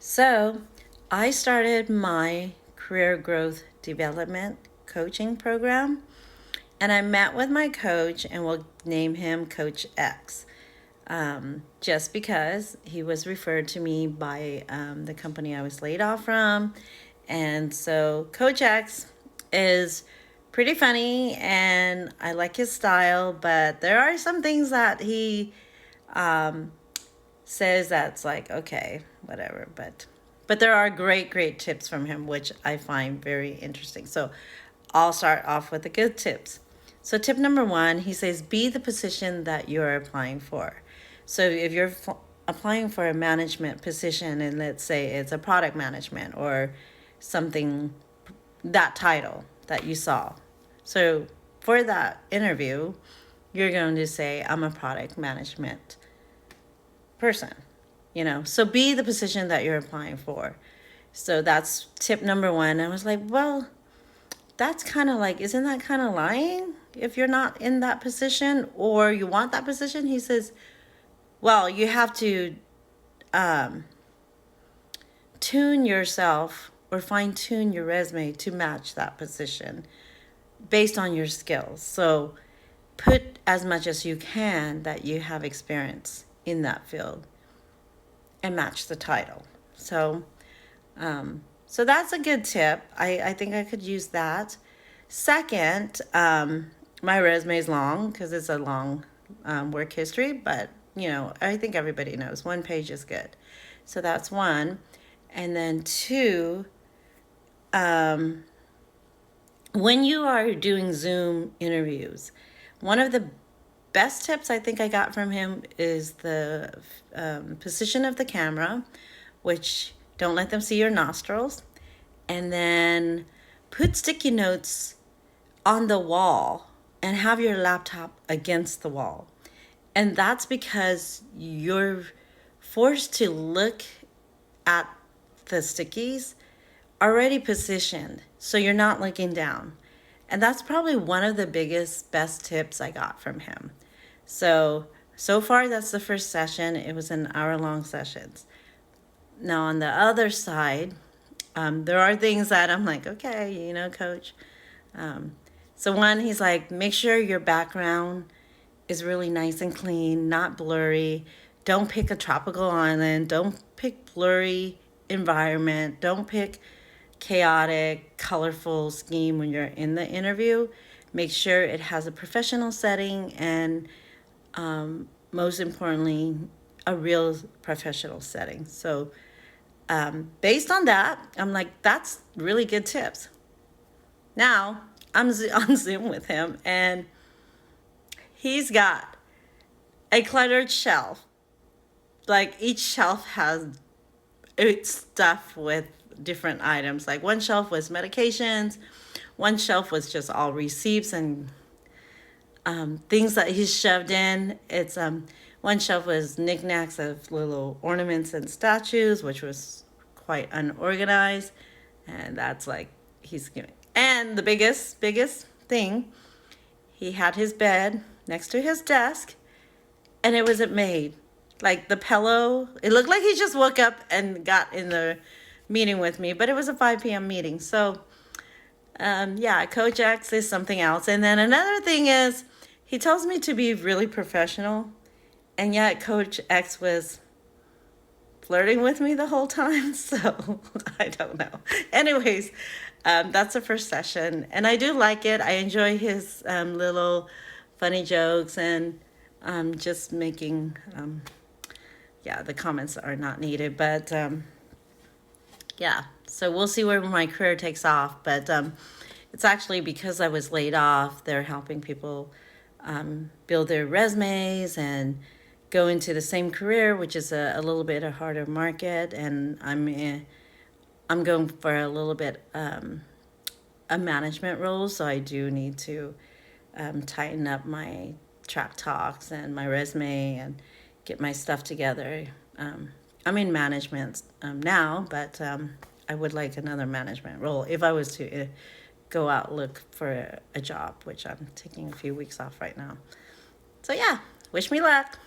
So, I started my career growth development coaching program, and I met with my coach, and we'll name him Coach X. Just because he was referred to me by the company I was laid off from. And so, Coach X is pretty funny, and I like his style, but there are some things that he says that's like okay, whatever, but there are great tips from him which I find very interesting. So I'll start off with the good tips. So tip number 1, he says be the position that you're applying for. So if you're applying for a management position, and let's say it's a product management or something, that title that you saw, so for that interview you're going to say I'm a product management person, so be the position that you're applying for. So that's tip number 1. I was like, well, that's kind of like, isn't that kind of lying if you're not in that position or you want that position? He says, well, you have to tune yourself or fine tune your resume to match that position based on your skills. So put as much as you can that you have experience in that field and match the title. So that's a good tip. I think I could use that. Second, my resume is long because it's a long work history, but I think everybody knows 1 page is good. So that's 1. And then 2, when you are doing Zoom interviews, one of the best tips I think I got from him is the position of the camera, which don't let them see your nostrils. And then put sticky notes on the wall and have your laptop against the wall. And that's because you're forced to look at the stickies already positioned, so you're not looking down. And that's probably one of the best tips I got from him. So far, that's the first session. It was an hour-long sessions. Now, on the other side, there are things that I'm like, okay, coach. So 1, he's like, make sure your background is really nice and clean, not blurry. Don't pick a tropical island. Don't pick blurry environment. Don't pick chaotic, colorful scheme when you're in the interview. Make sure it has a professional setting and most importantly, a real professional setting. So based on that, I'm like, that's really good tips. Now, I'm on Zoom with him, and he's got a cluttered shelf. Like, each shelf has its stuff with different items. Like, one shelf was medications, one shelf was just all receipts and things that he's shoved in. It's one shelf was knickknacks of little ornaments and statues, which was quite unorganized, and that's like he's giving. And the biggest thing, he had his bed next to his desk, and it wasn't made. Like the pillow, it looked like he just woke up and got in the meeting with me, but it was a 5 p.m. meeting. So yeah, Coach X is something else. And then another thing is, he tells me to be really professional, and yet Coach X was flirting with me the whole time. So I don't know. Anyways, that's the first session, and I do like it. I enjoy his little funny jokes and just making, yeah, the comments are not needed, but yeah, so we'll see where my career takes off. But it's actually because I was laid off, they're helping people build their resumes and go into the same career, which is a little bit a harder market. And I'm going for a little bit a management role, so I do need to tighten up my track talks and my resume and get my stuff together. I'm in management now, but I would like another management role if I was to go out look for a job, which I'm taking a few weeks off right now. So yeah, wish me luck.